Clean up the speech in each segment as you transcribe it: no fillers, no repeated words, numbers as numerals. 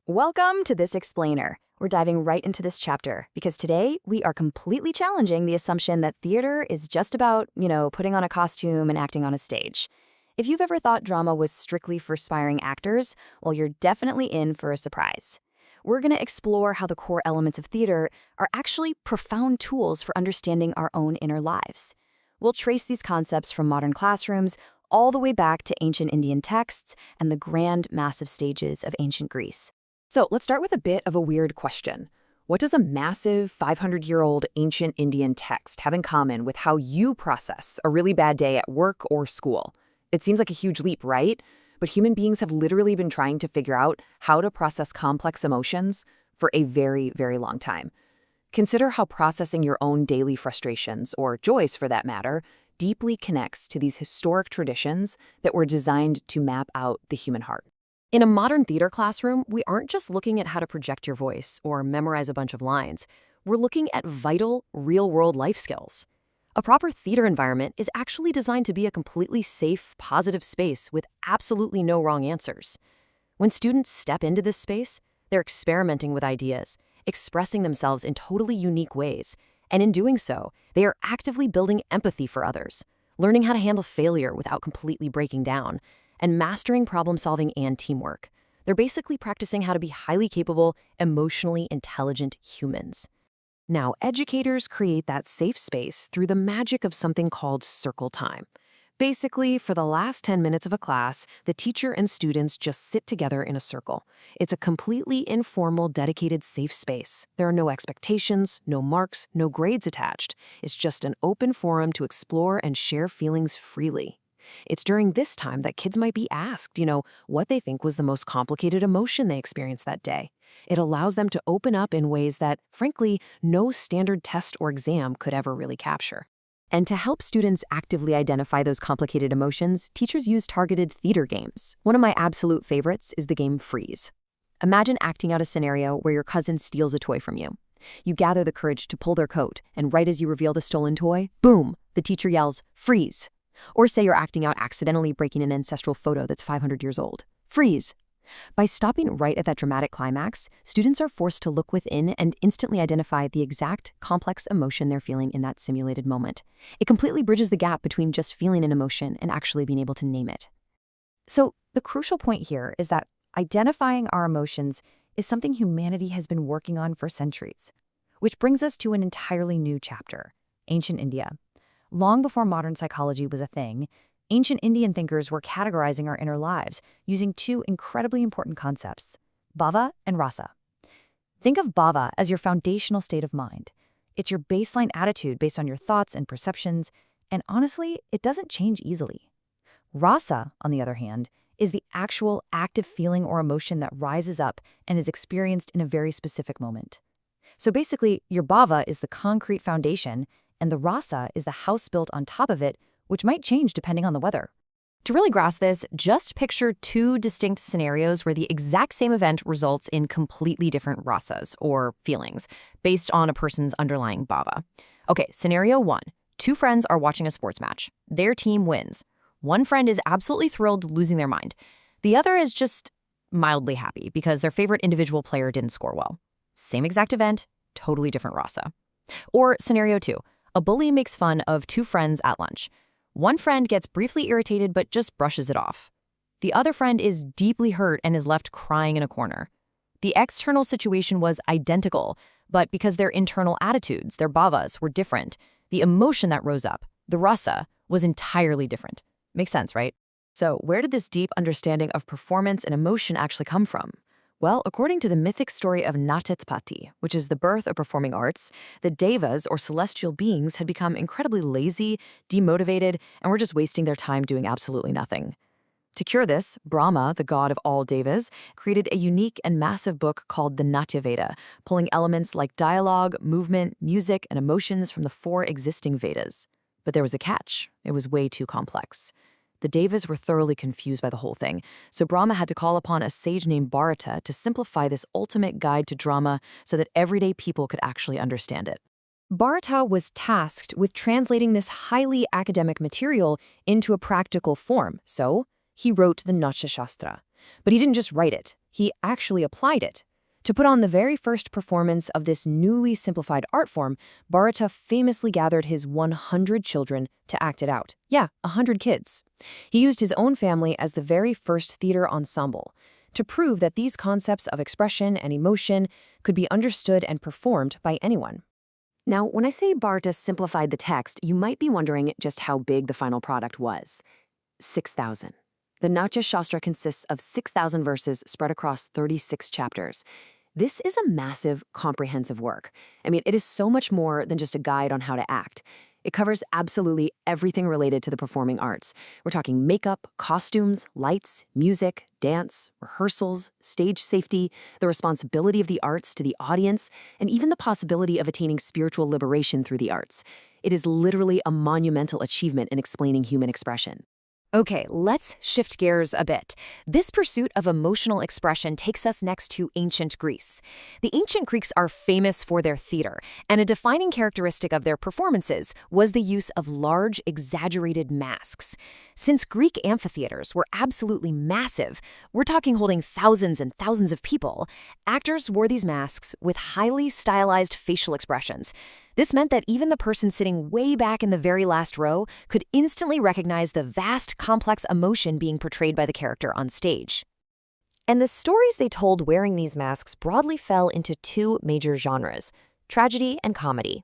Welcome to This Explainer. We're diving right into this chapter because today we are completely challenging the assumption that theater is just about, putting on a costume and acting on a stage. If you've ever thought drama was strictly for aspiring actors, well, you're definitely in for a surprise. We're going to explore how the core elements of theater are actually profound tools for understanding our own inner lives. We'll trace these concepts from modern classrooms all the way back to ancient Indian texts and the grand, massive stages of ancient Greece. So let's start with a bit of a weird question. What does a massive 500-year-old ancient Indian text have in common with how you process a really bad day at work or school? It seems like a huge leap, right? But human beings have literally been trying to figure out how to process complex emotions for a very, very long time. Consider how processing your own daily frustrations, or joys for that matter, deeply connects to these historic traditions that were designed to map out the human heart. In a modern theater classroom, we aren't just looking at how to project your voice or memorize a bunch of lines. We're looking at vital, real-world life skills. A proper theater environment is actually designed to be a completely safe, positive space with absolutely no wrong answers. When students step into this space, they're experimenting with ideas, expressing themselves in totally unique ways, and in doing so, they are actively building empathy for others, learning how to handle failure without completely breaking down, and mastering problem-solving and teamwork. They're basically practicing how to be highly capable, emotionally intelligent humans. Now, educators create that safe space through the magic of something called circle time. Basically, for the last 10 minutes of a class, the teacher and students just sit together in a circle. It's a completely informal, dedicated, safe space. There are no expectations, no marks, no grades attached. It's just an open forum to explore and share feelings freely. It's during this time that kids might be asked, what they think was the most complicated emotion they experienced that day. It allows them to open up in ways that, frankly, no standard test or exam could ever really capture. And to help students actively identify those complicated emotions, teachers use targeted theater games. One of my absolute favorites is the game Freeze. Imagine acting out a scenario where your cousin steals a toy from you. You gather the courage to pull their coat, and right as you reveal the stolen toy, boom, the teacher yells, "Freeze!" Or say you're acting out accidentally breaking an ancestral photo that's 500 years old. Freeze! By stopping right at that dramatic climax, students are forced to look within and instantly identify the exact complex emotion they're feeling in that simulated moment. It completely bridges the gap between just feeling an emotion and actually being able to name it. So the crucial point here is that identifying our emotions is something humanity has been working on for centuries. Which brings us to an entirely new chapter, ancient India. Long before modern psychology was a thing, ancient Indian thinkers were categorizing our inner lives using two incredibly important concepts, bhava and rasa. Think of bhava as your foundational state of mind. It's your baseline attitude based on your thoughts and perceptions, and honestly, it doesn't change easily. Rasa, on the other hand, is the actual active feeling or emotion that rises up and is experienced in a very specific moment. So basically, your bhava is the concrete foundation, and the rasa is the house built on top of it, which might change depending on the weather. To really grasp this, just picture two distinct scenarios where the exact same event results in completely different rasas, or feelings, based on a person's underlying bhava. Okay, scenario one. Two friends are watching a sports match. Their team wins. One friend is absolutely thrilled, losing their mind. The other is just mildly happy because their favorite individual player didn't score well. Same exact event, totally different rasa. Or scenario two. A bully makes fun of two friends at lunch. One friend gets briefly irritated but just brushes it off. The other friend is deeply hurt and is left crying in a corner. The external situation was identical, but because their internal attitudes, their bhavas, were different, the emotion that rose up, the rasa, was entirely different. Makes sense, right? So where did this deep understanding of performance and emotion actually come from? Well, according to the mythic story of Natyatpati, which is the birth of performing arts, the devas, or celestial beings, had become incredibly lazy, demotivated, and were just wasting their time doing absolutely nothing. To cure this, Brahma, the god of all devas, created a unique and massive book called the Natya Veda, pulling elements like dialogue, movement, music, and emotions from the four existing Vedas. But there was a catch. It was way too complex. The Devas were thoroughly confused by the whole thing, so Brahma had to call upon a sage named Bharata to simplify this ultimate guide to drama so that everyday people could actually understand it. Bharata was tasked with translating this highly academic material into a practical form, so he wrote the Natya Shastra. But he didn't just write it. he actually applied it. To put on the very first performance of this newly simplified art form, Bharata famously gathered his 100 children to act it out. Yeah, 100 kids. He used his own family as the very first theater ensemble to prove that these concepts of expression and emotion could be understood and performed by anyone. Now, when I say Bharata simplified the text, you might be wondering just how big the final product was. 6,000. The Natya Shastra consists of 6,000 verses spread across 36 chapters. This is a massive, comprehensive work. I mean, it is so much more than just a guide on how to act. It covers absolutely everything related to the performing arts. We're talking makeup, costumes, lights, music, dance, rehearsals, stage safety, the responsibility of the arts to the audience, and even the possibility of attaining spiritual liberation through the arts. It is literally a monumental achievement in explaining human expression. Okay, let's shift gears a bit. This pursuit of emotional expression takes us next to ancient Greece. The ancient Greeks are famous for their theater, and a defining characteristic of their performances was the use of large, exaggerated masks. Since Greek amphitheaters were absolutely massive, we're talking holding thousands and thousands of people, actors wore these masks with highly stylized facial expressions. This meant that even the person sitting way back in the very last row could instantly recognize the vast, complex emotion being portrayed by the character on stage. And the stories they told wearing these masks broadly fell into two major genres: tragedy and comedy.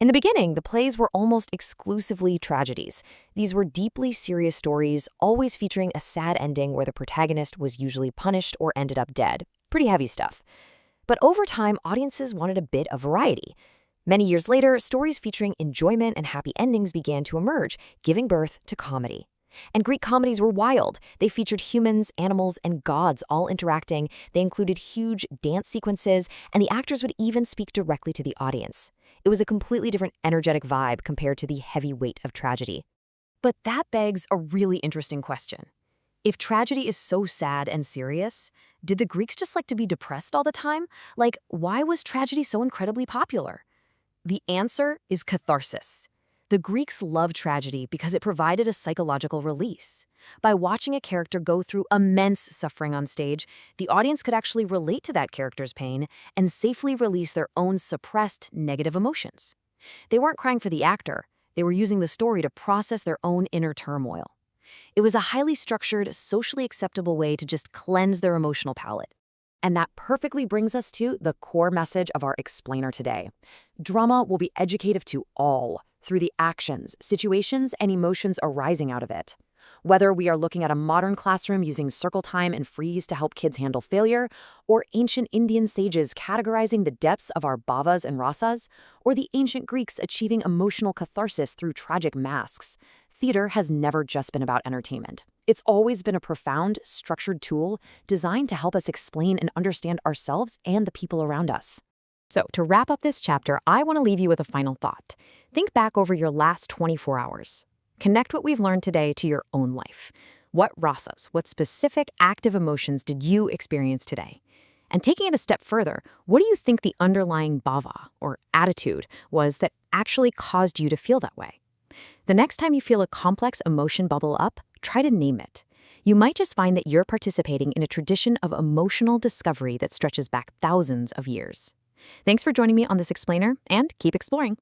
In the beginning, the plays were almost exclusively tragedies. These were deeply serious stories, always featuring a sad ending where the protagonist was usually punished or ended up dead. Pretty heavy stuff. But over time, audiences wanted a bit of variety. Many years later, stories featuring enjoyment and happy endings began to emerge, giving birth to comedy. And Greek comedies were wild. They featured humans, animals, and gods all interacting. They included huge dance sequences, and the actors would even speak directly to the audience. It was a completely different energetic vibe compared to the heavy weight of tragedy. But that begs a really interesting question. If tragedy is so sad and serious, did the Greeks just like to be depressed all the time? Like, why was tragedy so incredibly popular? The answer is catharsis. The Greeks loved tragedy because it provided a psychological release. By watching a character go through immense suffering on stage, the audience could actually relate to that character's pain and safely release their own suppressed negative emotions. They weren't crying for the actor, they were using the story to process their own inner turmoil. It was a highly structured, socially acceptable way to just cleanse their emotional palate. And that perfectly brings us to the core message of our explainer today. Drama will be educative to all through the actions, situations, and emotions arising out of it. Whether we are looking at a modern classroom using circle time and freeze to help kids handle failure, or ancient Indian sages categorizing the depths of our bhavas and rasas, or the ancient Greeks achieving emotional catharsis through tragic masks, theater has never just been about entertainment. It's always been a profound, structured tool designed to help us explain and understand ourselves and the people around us. So, to wrap up this chapter, I want to leave you with a final thought. Think back over your last 24 hours. Connect what we've learned today to your own life. What rasas, what specific active emotions did you experience today? And taking it a step further, what do you think the underlying bhava, or attitude, was that actually caused you to feel that way? The next time you feel a complex emotion bubble up, try to name it. You might just find that you're participating in a tradition of emotional discovery that stretches back thousands of years. Thanks for joining me on this explainer, and keep exploring.